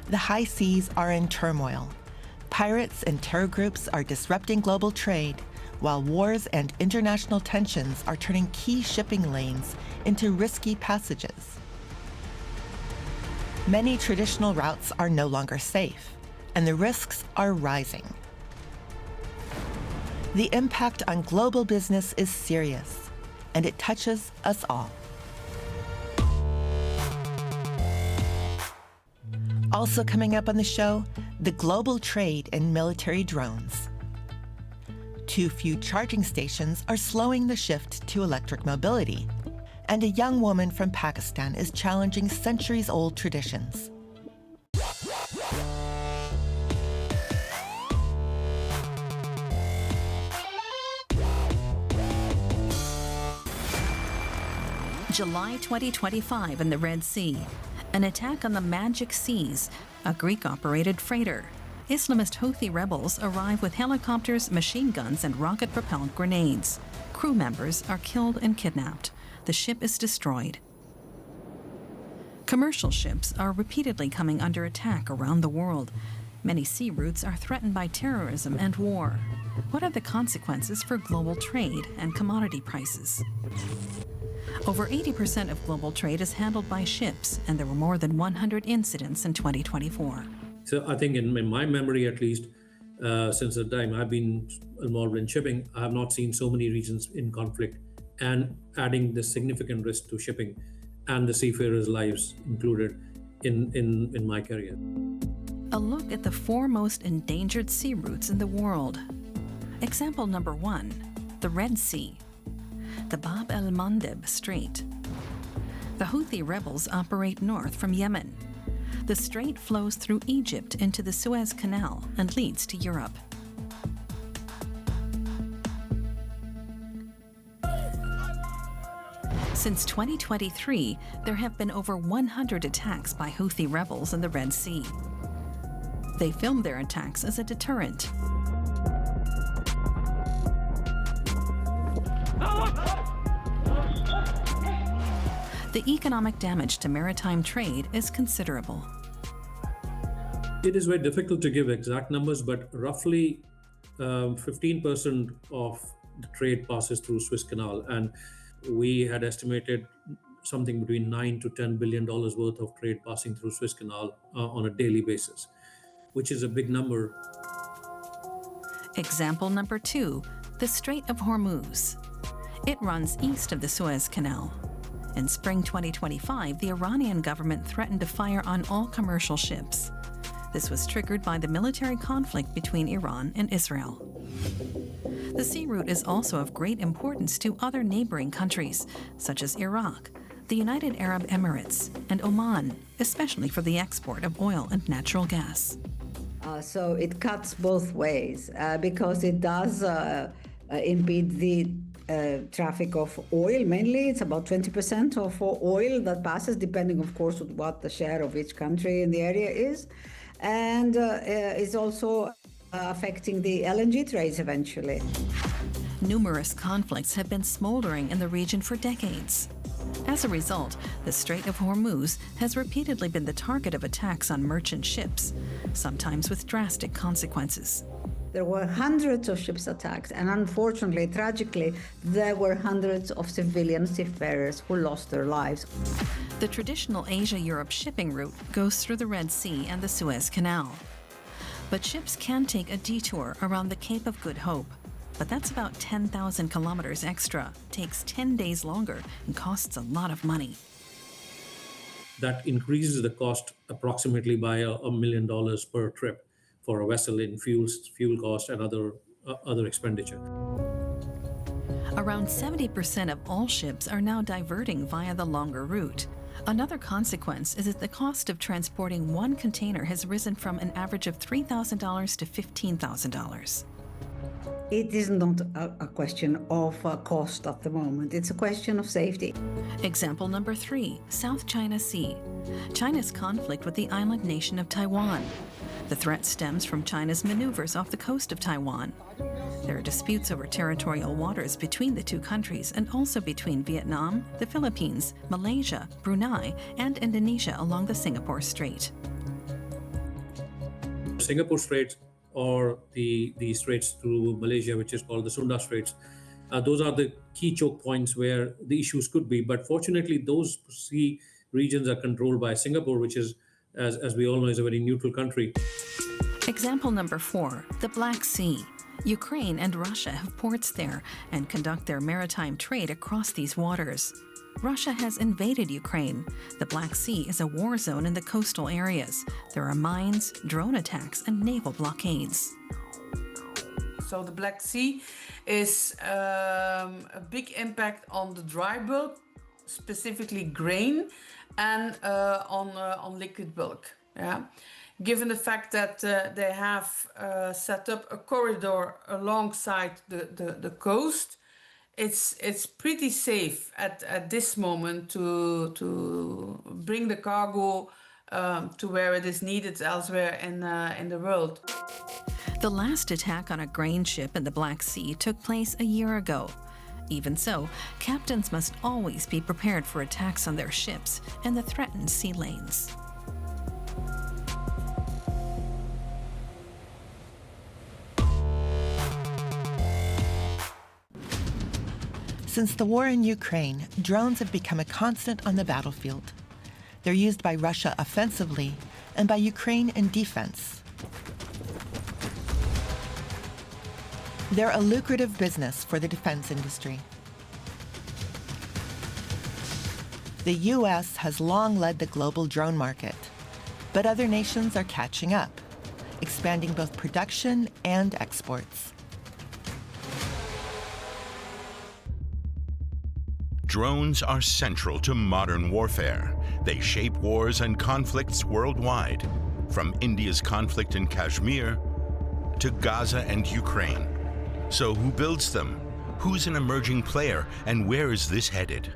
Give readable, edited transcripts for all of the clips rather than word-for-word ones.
The high seas are in turmoil. Pirates and terror groups are disrupting global trade, while wars and international tensions are turning key shipping lanes into risky passages. Many traditional routes are no longer safe, and the risks are rising. The impact on global business is serious, and it touches us all. Also coming up on the show, the global trade in military drones. Too few charging stations are slowing the shift to electric mobility, and a young woman from Pakistan is challenging centuries-old traditions. July 2025 in the Red Sea. An attack on the Magic Seas, a Greek-operated freighter. Islamist Houthi rebels arrive with helicopters, machine guns, and rocket-propelled grenades. Crew members are killed and kidnapped. The ship is destroyed. Commercial ships are repeatedly coming under attack around the world. Many sea routes are threatened by terrorism and war. What are the consequences for global trade and commodity prices? Over 80% of global trade is handled by ships, and there were more than 100 incidents in 2024. So I think in my memory, at least, since the time I've been involved in shipping, I have not seen so many regions in conflict and adding this significant risk to shipping and the seafarers' lives included in my career. A look at the 4 most endangered sea routes in the world. Example number 1, the Red Sea. The Bab el-Mandeb Strait. The Houthi rebels operate north from Yemen. The strait flows through Egypt into the Suez Canal and leads to Europe. Since 2023, there have been over 100 attacks by Houthi rebels in the Red Sea. They filmed their attacks as a deterrent. The economic damage to maritime trade is considerable. It is very difficult to give exact numbers, but roughly 15% of the trade passes through Suez Canal, and we had estimated something between $9 to $10 billion worth of trade passing through Suez Canal on a daily basis, which is a big number. Example number 2, the Strait of Hormuz. It runs east of the Suez Canal. In spring 2025, the Iranian government threatened to fire on all commercial ships. This was triggered by the military conflict between Iran and Israel. The sea route is also of great importance to other neighboring countries, such as Iraq, the United Arab Emirates, and Oman, especially for the export of oil and natural gas. So it cuts both ways because it does impede the traffic of oil. Mainly, it's about 20% of oil that passes, depending, of course, on what the share of each country in the area is. And it's also affecting the LNG trades eventually. Numerous conflicts have been smoldering in the region for decades. As a result, the Strait of Hormuz has repeatedly been the target of attacks on merchant ships, sometimes with drastic consequences. There were hundreds of ships attacked, and unfortunately, tragically, there were hundreds of civilian seafarers who lost their lives. The traditional Asia-Europe shipping route goes through the Red Sea and the Suez Canal. But ships can take a detour around the Cape of Good Hope. But that's about 10,000 kilometers extra, takes 10 days longer, and costs a lot of money. That increases the cost approximately by $1 million per trip for a vessel in fuel cost and other expenditure. Around 70% of all ships are now diverting via the longer route. Another consequence is that the cost of transporting one container has risen from an average of $3,000 to $15,000. It is not a question of cost at the moment. It's a question of safety. Example number 3, South China Sea. China's conflict with the island nation of Taiwan. The threat stems from China's maneuvers off the coast of Taiwan. There are disputes over territorial waters between the two countries and also between Vietnam, the Philippines, Malaysia, Brunei, and Indonesia along the Singapore Strait. Singapore Straits or the straits through Malaysia, which is called the Sunda Straits. Those are the key choke points where the issues could be. But fortunately, those sea regions are controlled by Singapore, which is, as we all know, is a very neutral country. Example number 4, the Black Sea. Ukraine and Russia have ports there and conduct their maritime trade across these waters. Russia has invaded Ukraine. The Black Sea is a war zone in the coastal areas. There are mines, drone attacks, and naval blockades. So the Black Sea is a big impact on the dry bulk, specifically grain, and on liquid bulk. Yeah? Given the fact that they have set up a corridor alongside the coast, it's pretty safe at this moment to bring the cargo to where it is needed elsewhere in the world. The last attack on a grain ship in the Black Sea took place a year ago. Even so, captains must always be prepared for attacks on their ships and the threatened sea lanes. Since the war in Ukraine, drones have become a constant on the battlefield. They're used by Russia offensively and by Ukraine in defense. They're a lucrative business for the defense industry. The U.S. has long led the global drone market, but other nations are catching up, expanding both production and exports. Drones are central to modern warfare. They shape wars and conflicts worldwide, from India's conflict in Kashmir to Gaza and Ukraine. So who builds them? Who's an emerging player, and where is this headed?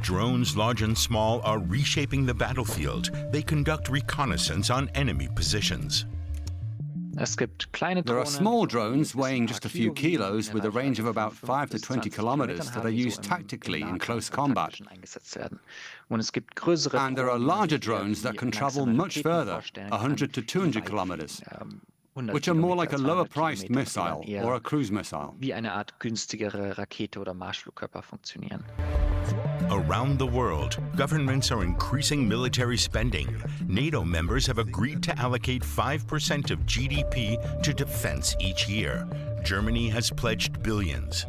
Drones, large and small, are reshaping the battlefield. They conduct reconnaissance on enemy positions. There are small drones weighing just a few kilos with a range of about 5 to 20 kilometers that are used tactically in close combat. And there are larger drones that can travel much further, 100 to 200 kilometers, which are more like a lower-priced missile or a cruise missile. Around the world, governments are increasing military spending. NATO members have agreed to allocate 5% of GDP to defense each year. Germany has pledged billions.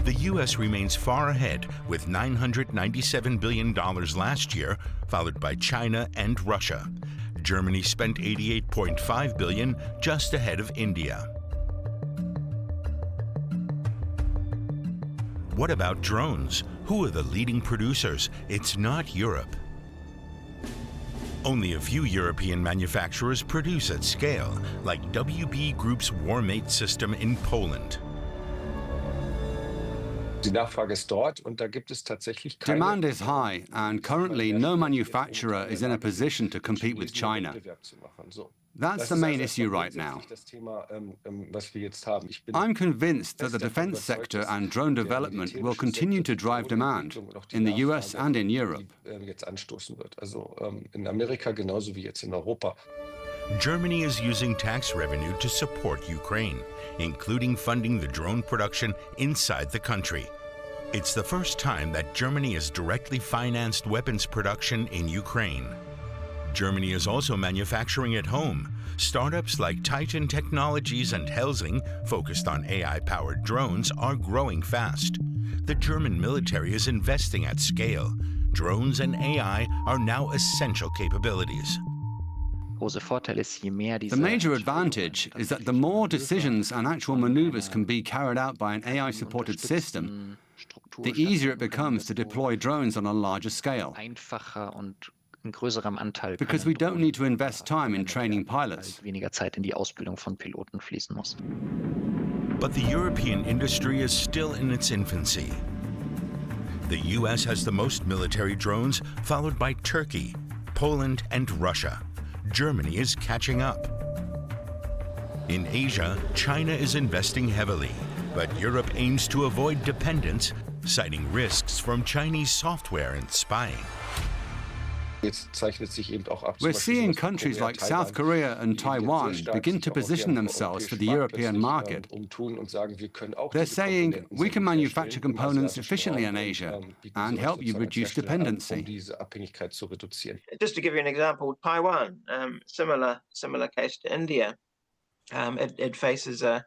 The U.S. remains far ahead with $997 billion last year, followed by China and Russia. Germany spent $88.5 billion, just ahead of India. What about drones? Who are the leading producers? It's not Europe. Only a few European manufacturers produce at scale, like WB Group's Warmate system in Poland. Demand is high, and currently no manufacturer is in a position to compete with China. That's the main issue right now. I'm convinced that the defense sector and drone development will continue to drive demand in the US and in Europe. Germany is using tax revenue to support Ukraine, including funding the drone production inside the country. It's the first time that Germany has directly financed weapons production in Ukraine. Germany is also manufacturing at home. Startups like Titan Technologies and Helsing, focused on AI-powered drones, are growing fast. The German military is investing at scale. Drones and AI are now essential capabilities. The major advantage is that the more decisions and actual maneuvers can be carried out by an AI-supported system, the easier it becomes to deploy drones on a larger scale. Because we don't need to invest time in training pilots. But the European industry is still in its infancy. The US has the most military drones, followed by Turkey, Poland, and Russia. Germany is catching up. In Asia, China is investing heavily, but Europe aims to avoid dependence, citing risks from Chinese software and spying. We're seeing countries like South Korea and Taiwan begin to position themselves for the European market. They're saying, we can manufacture components efficiently in Asia and help you reduce dependency. Just to give you an example, Taiwan, similar case to India. It faces an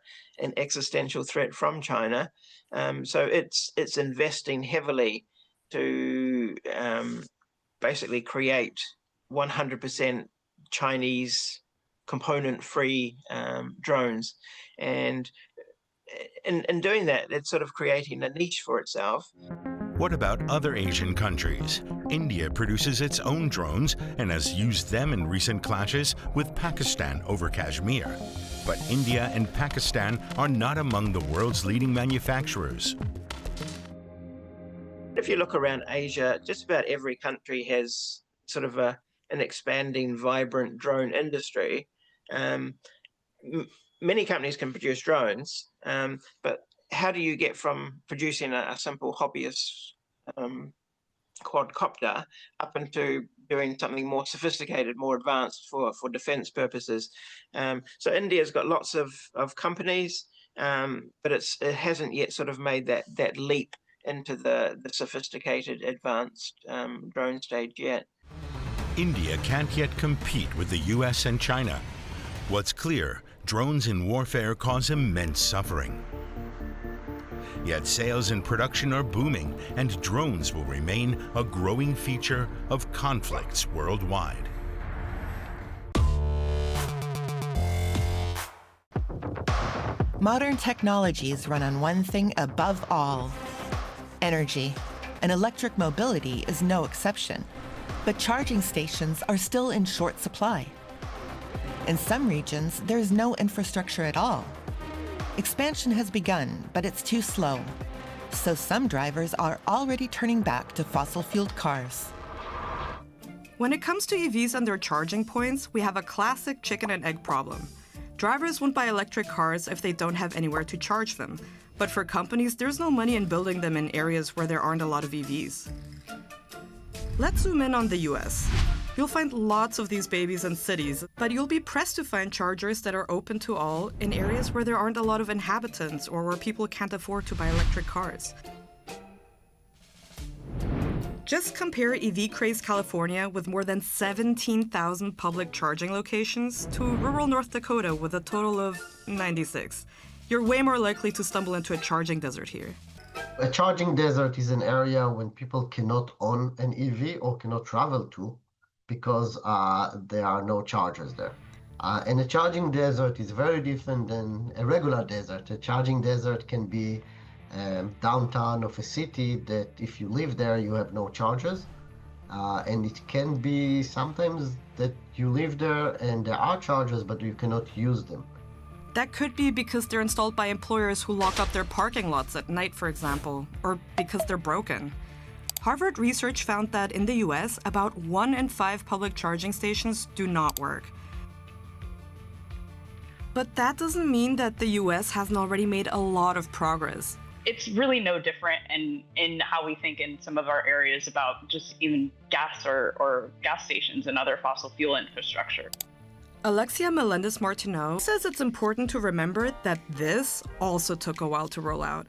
existential threat from China, so it's investing heavily to basically create 100% Chinese component-free drones, and in doing that, it's sort of creating a niche for itself. What about other Asian countries? India produces its own drones and has used them in recent clashes with Pakistan over Kashmir. But India and Pakistan are not among the world's leading manufacturers. If you look around Asia, just about every country has sort of an expanding, vibrant drone industry. Many companies can produce drones, but how do you get from producing a simple hobbyist quadcopter up into doing something more sophisticated, more advanced for defense purposes? So India's got lots of companies, but it hasn't yet sort of made that leap into the sophisticated, advanced drone stage yet. India can't yet compete with the US and China. What's clear, drones in warfare cause immense suffering. Yet sales and production are booming, and drones will remain a growing feature of conflicts worldwide. Modern technologies run on one thing above all: energy, and electric mobility is no exception. But charging stations are still in short supply. In some regions, there's no infrastructure at all. Expansion has begun, but it's too slow. So some drivers are already turning back to fossil-fueled cars. When it comes to EVs and their charging points, we have a classic chicken and egg problem. Drivers won't buy electric cars if they don't have anywhere to charge them. But for companies, there's no money in building them in areas where there aren't a lot of EVs. Let's zoom in on the US. You'll find lots of these babies in cities, but you'll be pressed to find chargers that are open to all in areas where there aren't a lot of inhabitants or where people can't afford to buy electric cars. Just compare EV-crazed California with more than 17,000 public charging locations to rural North Dakota with a total of 96. You're way more likely to stumble into a charging desert here. A charging desert is an area when people cannot own an EV or cannot travel to because there are no chargers there. And a charging desert is very different than a regular desert. A charging desert can be downtown of a city that if you live there, you have no chargers. And it can be sometimes that you live there and there are chargers, but you cannot use them. That could be because they're installed by employers who lock up their parking lots at night, for example, or because they're broken. Harvard research found that in the US, about 1 in 5 public charging stations do not work. But that doesn't mean that the US hasn't already made a lot of progress. It's really no different in how we think in some of our areas about just even gas or gas stations and other fossil fuel infrastructure. Alexia Melendez-Martineau says it's important to remember that this also took a while to roll out.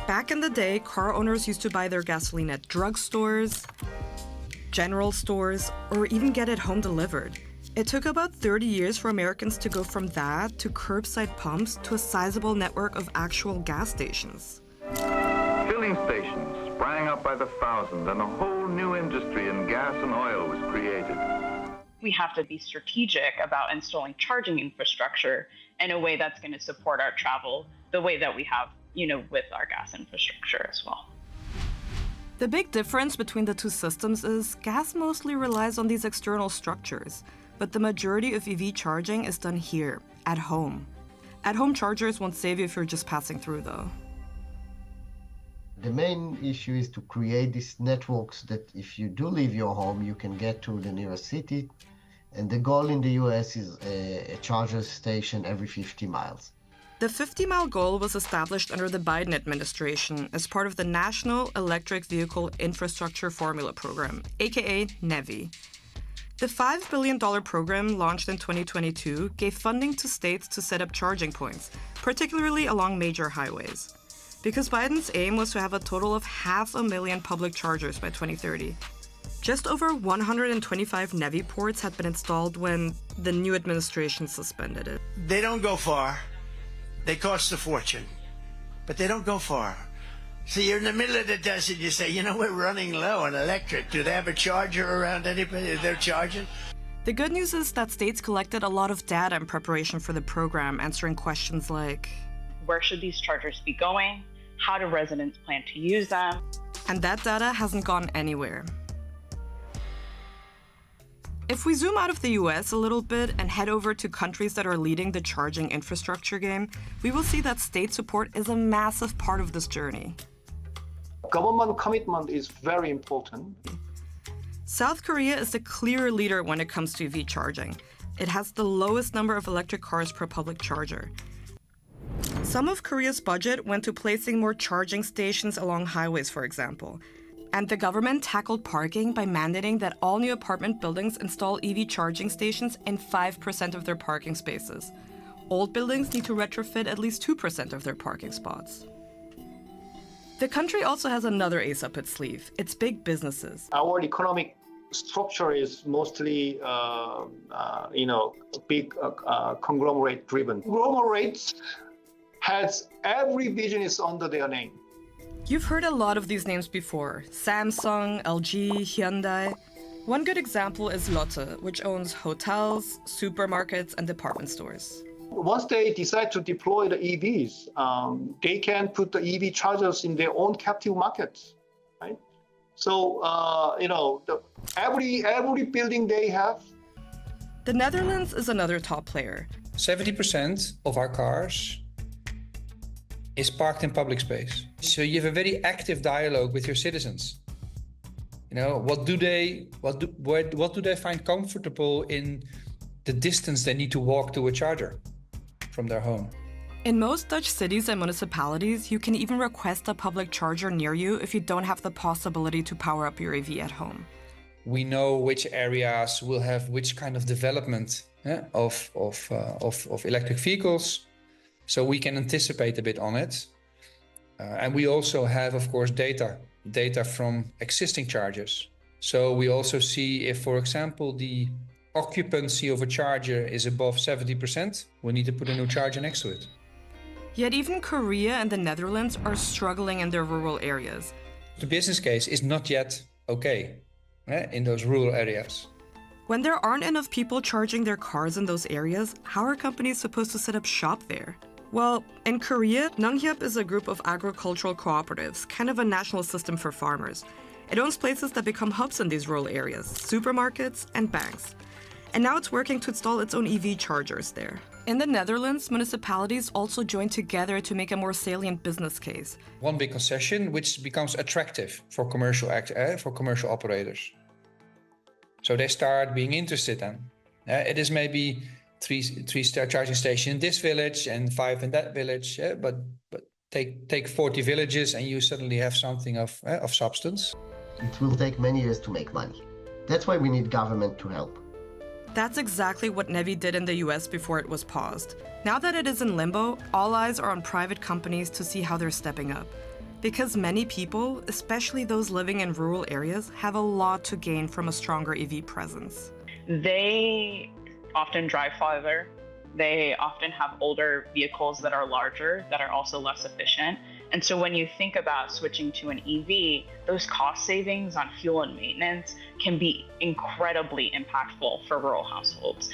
Back in the day, car owners used to buy their gasoline at drugstores, general stores, or even get it home delivered. It took about 30 years for Americans to go from that to curbside pumps to a sizable network of actual gas stations. Filling stations sprang up by the thousands, and a whole new industry in gas and oil was created. We have to be strategic about installing charging infrastructure in a way that's going to support our travel the way that we have, with our gas infrastructure as well. The big difference between the two systems is gas mostly relies on these external structures, but the majority of EV charging is done here, at home. At-home chargers won't save you if you're just passing through, though. The main issue is to create these networks that if you do leave your home, you can get to the nearest city. And the goal in the US is a charger station every 50 miles. The 50-mile goal was established under the Biden administration as part of the National Electric Vehicle Infrastructure Formula Program, aka NEVI. The $5 billion program launched in 2022 gave funding to states to set up charging points, particularly along major highways. Because Biden's aim was to have a total of 500,000 public chargers by 2030. Just over 125 NEVI ports had been installed when the new administration suspended it. They don't go far. They cost a fortune, but they don't go far. So you're in the middle of the desert, you say, you know, we're running low on electric. Do they have a charger around anybody they're charging? The good news is that states collected a lot of data in preparation for the program, answering questions like, where should these chargers be going? How do residents plan to use them? And that data hasn't gone anywhere. If we zoom out of the US a little bit and head over to countries that are leading the charging infrastructure game, we will see that state support is a massive part of this journey. Government commitment is very important. South Korea is the clear leader when it comes to EV charging. It has the lowest number of electric cars per public charger. Some of Korea's budget went to placing more charging stations along highways, for example. And the government tackled parking by mandating that all new apartment buildings install EV charging stations in 5% of their parking spaces. Old buildings need to retrofit at least 2% of their parking spots. The country also has another ace up its sleeve, its big businesses. Our economic structure is mostly, big conglomerate driven. Conglomerates has every business under their name. You've heard a lot of these names before: Samsung, LG, Hyundai. One good example is Lotte, which owns hotels, supermarkets, and department stores. Once they decide to deploy the EVs, they can put the EV chargers in their own captive markets, right? So, every building they have. The Netherlands is another top player. 70% of our cars is parked in public space. So you have a very active dialogue with your citizens. You know, what do they find comfortable in the distance they need to walk to a charger from their home? In most Dutch cities and municipalities, you can even request a public charger near you if you don't have the possibility to power up your EV at home. We know which areas will have which kind of development of electric vehicles, so we can anticipate a bit on it. And we also have, of course, data from existing chargers. So we also see if, for example, the occupancy of a charger is above 70%, we need to put a new charger next to it. Yet even Korea and the Netherlands are struggling in their rural areas. The business case is not yet okay in those rural areas. When there aren't enough people charging their cars in those areas, how are companies supposed to set up shop there? Well, in Korea, Nonghyup is a group of agricultural cooperatives, kind of a national system for farmers. It owns places that become hubs in these rural areas, supermarkets and banks. And now it's working to install its own EV chargers there. In the Netherlands, municipalities also joined together to make a more salient business case. One big concession which becomes attractive for commercial operators. So they start being interested then. It is maybe three charging station in this village and 5 in that village, but take 40 villages and you suddenly have something of substance. It will take many years to make money. That's why we need government to help. That's exactly what NEVI did in the US before it was paused. Now that it is in limbo, all eyes are on private companies to see how they're stepping up. Because many people, especially those living in rural areas, have a lot to gain from a stronger EV presence. They often drive farther. They often have older vehicles that are larger, that are also less efficient. And so when you think about switching to an EV, those cost savings on fuel and maintenance can be incredibly impactful for rural households.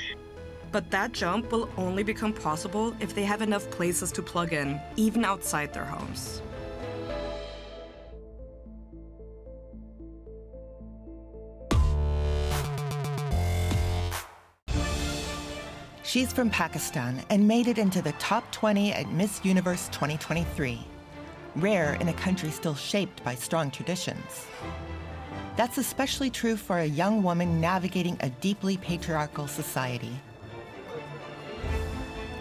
But that jump will only become possible if they have enough places to plug in, even outside their homes. She's from Pakistan and made it into the top 20 at Miss Universe 2023. Rare in a country still shaped by strong traditions. That's especially true for a young woman navigating a deeply patriarchal society.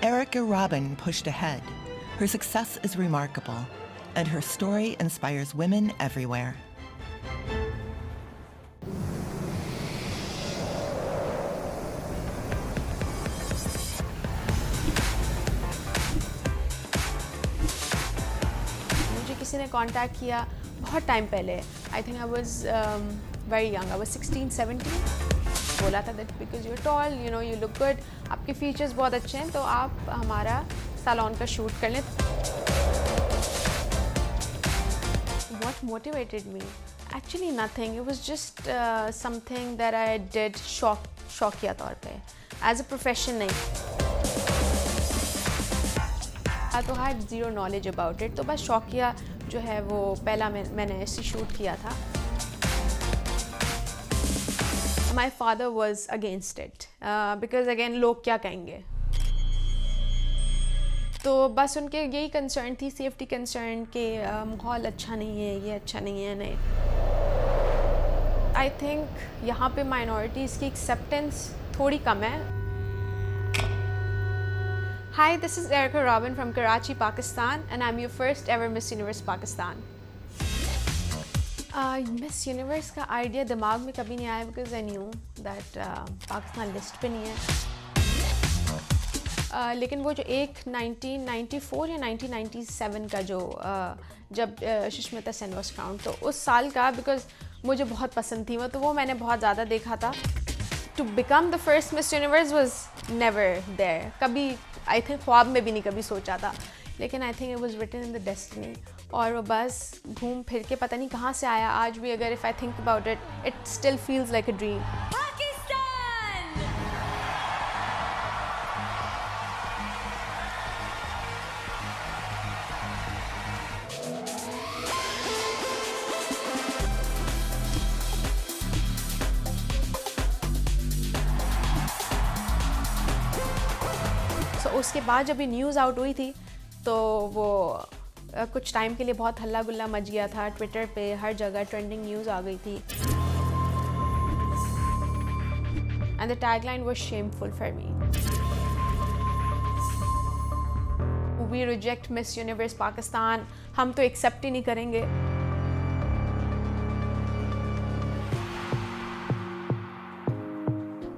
Erica Robin pushed ahead. Her success is remarkable, and her story inspires women everywhere. मुझे किसी ने contact किया बहुत time पहले. I think I was very young. I was 16, 17. बोला था that because you're tall, you know, you look good, आपके features बहुत अच्छे हैं, तो आप हमारा सैलून का शूट कर लें. What motivated me? Actually nothing. It was just something that I did शौकिया तौर पे. As a profession नहीं. तो I had zero knowledge about it. तो बस शौकिया जो है वो पहला मैंने ऐसे शूट किया था. My father was against it because again लोग क्या कहेंगे. तो बस उनके यही कंसर्न थी, सेफ्टी कंसर्न कि माहौल अच्छा नहीं है, ये अच्छा नहीं है. नहीं, आई थिंक यहाँ पे माइनॉरिटीज़ की एक्सेप्टेंस थोड़ी कम है. Hi, this is Erica Robin from Karachi, Pakistan, and I'm your first ever Miss Universe Pakistan. Miss universe का आइडिया दिमाग में कभी नहीं आया because I knew that Pakistan list पे नहीं है. लेकिन वो जो एक 1994 या 1997 का जो जब सुष्मिता सेन वाज क्राउन्ड, तो उस साल का बिकॉज मुझे बहुत पसंद थी वो, तो वो मैंने बहुत ज़्यादा देखा था. To become the first Miss Universe was never there. कभी आई थिंक ख्वाब में भी नहीं कभी सोचा था, लेकिन I think it was written in the destiny. और वो बस घूम फिर के पता नहीं कहाँ से आया. आज भी अगर if I think about it, it still feels like a dream. उसके बाद जब ये न्यूज़ आउट हुई थी तो वो कुछ टाइम के लिए बहुत हल्ला गुल्ला मच गया था. ट्विटर पे हर जगह ट्रेंडिंग न्यूज़ आ गई थी. And the tagline was shameful for me. We reject Miss Universe Pakistan. हम तो एक्सेप्ट ही नहीं करेंगे.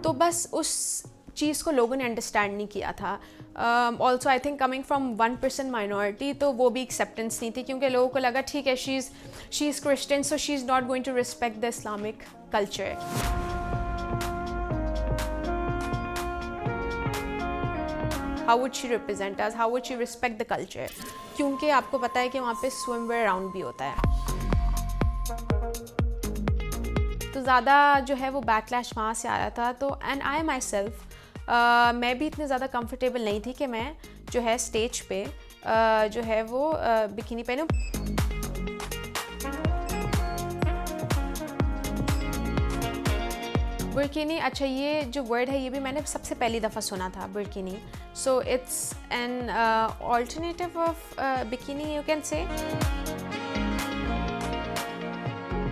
तो बस उस चीज़ को लोगों ने अंडरस्टैंड नहीं किया था. Also I think coming from 1% minority, तो वो भी एक्सेप्टेंस नहीं थी क्योंकि लोगों को लगा ठीक है she is Christian so she is not going to respect the Islamic culture. How would she represent us, how would she respect the culture, क्योंकि आपको पता है कि वहाँ पे स्विमवेयर राउंड भी होता है. तो ज़्यादा जो है वो बैकलैश वहाँ से आ रहा था. तो एंड आई माई सेल्फ मैं भी इतने ज़्यादा कंफर्टेबल नहीं थी कि मैं जो है स्टेज पे जो है वो बिकिनी पहनूं. बुर्किनी, अच्छा ये जो वर्ड है ये भी मैंने सबसे पहली दफ़ा सुना था, burkini. So it's an alternative of bikini you can say.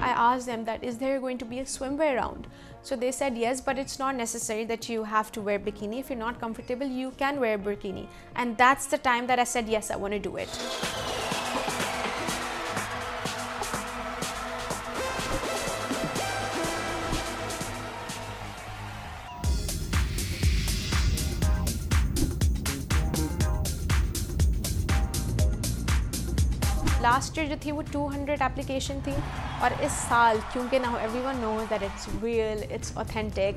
I asked them that is there going to be a swimwear round, so they said yes, but it's not necessary that you have to wear bikini. If you're not comfortable, you can wear burkini. And that's the time that I said yes, I want to do it. Last year जो थी वो 200 application थी, और इस साल क्योंकि now everyone knows that it's real, it's authentic,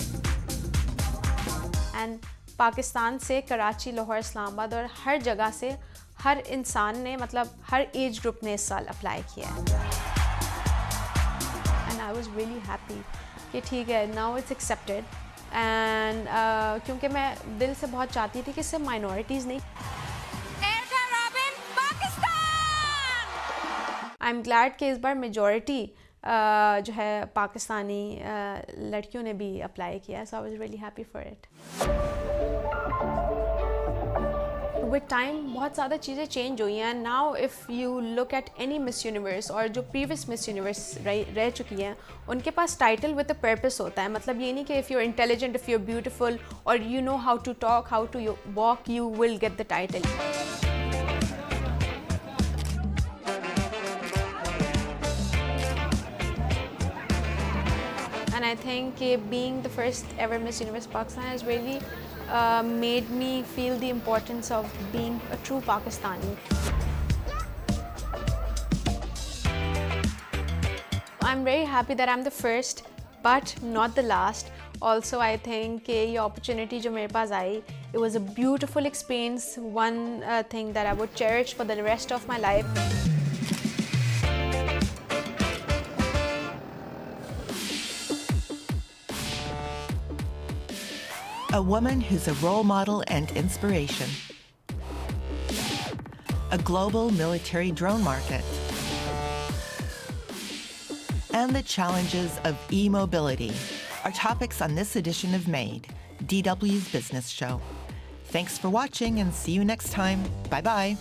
and Pakistan से कराची, लाहौर, इस्लामाबाद और हर जगह से हर इंसान ने, मतलब हर एज ग्रुप ने इस साल अप्लाई किया है. And I was really happy कि ठीक है नाउ इट्स एक्सेप्टेड. एंड क्योंकि मैं दिल से बहुत चाहती थी कि सिर्फ माइनॉरिटीज़ नहीं, आई एम ग्लैड कि इस बार मेजॉरिटी जो है पाकिस्तानी लड़कियों ने भी अप्लाई किया. So I was really happy for it. with time बहुत ज़्यादा चीज़ें change हुई हैं. Now if you look at any Miss Universe और जो previous Miss Universe रह चुकी हैं, उनके पास title with a purpose होता है. मतलब ये नहीं कि if you're intelligent, if you're beautiful, or you know how to talk, how to walk, you will get the title. And I think being the first ever Miss Universe Pakistan has really made me feel the importance of being a true Pakistani. I'm very happy that I'm the first, but not the last. Also, I think ये opportunity जो मेरे पास आई, it was a beautiful experience, one thing that I would cherish for the rest of my life. A woman who's a role model and inspiration. A global military drone market. And the challenges of e-mobility are topics on this edition of Made, DW's business show. Thanks for watching and see you next time. Bye-bye.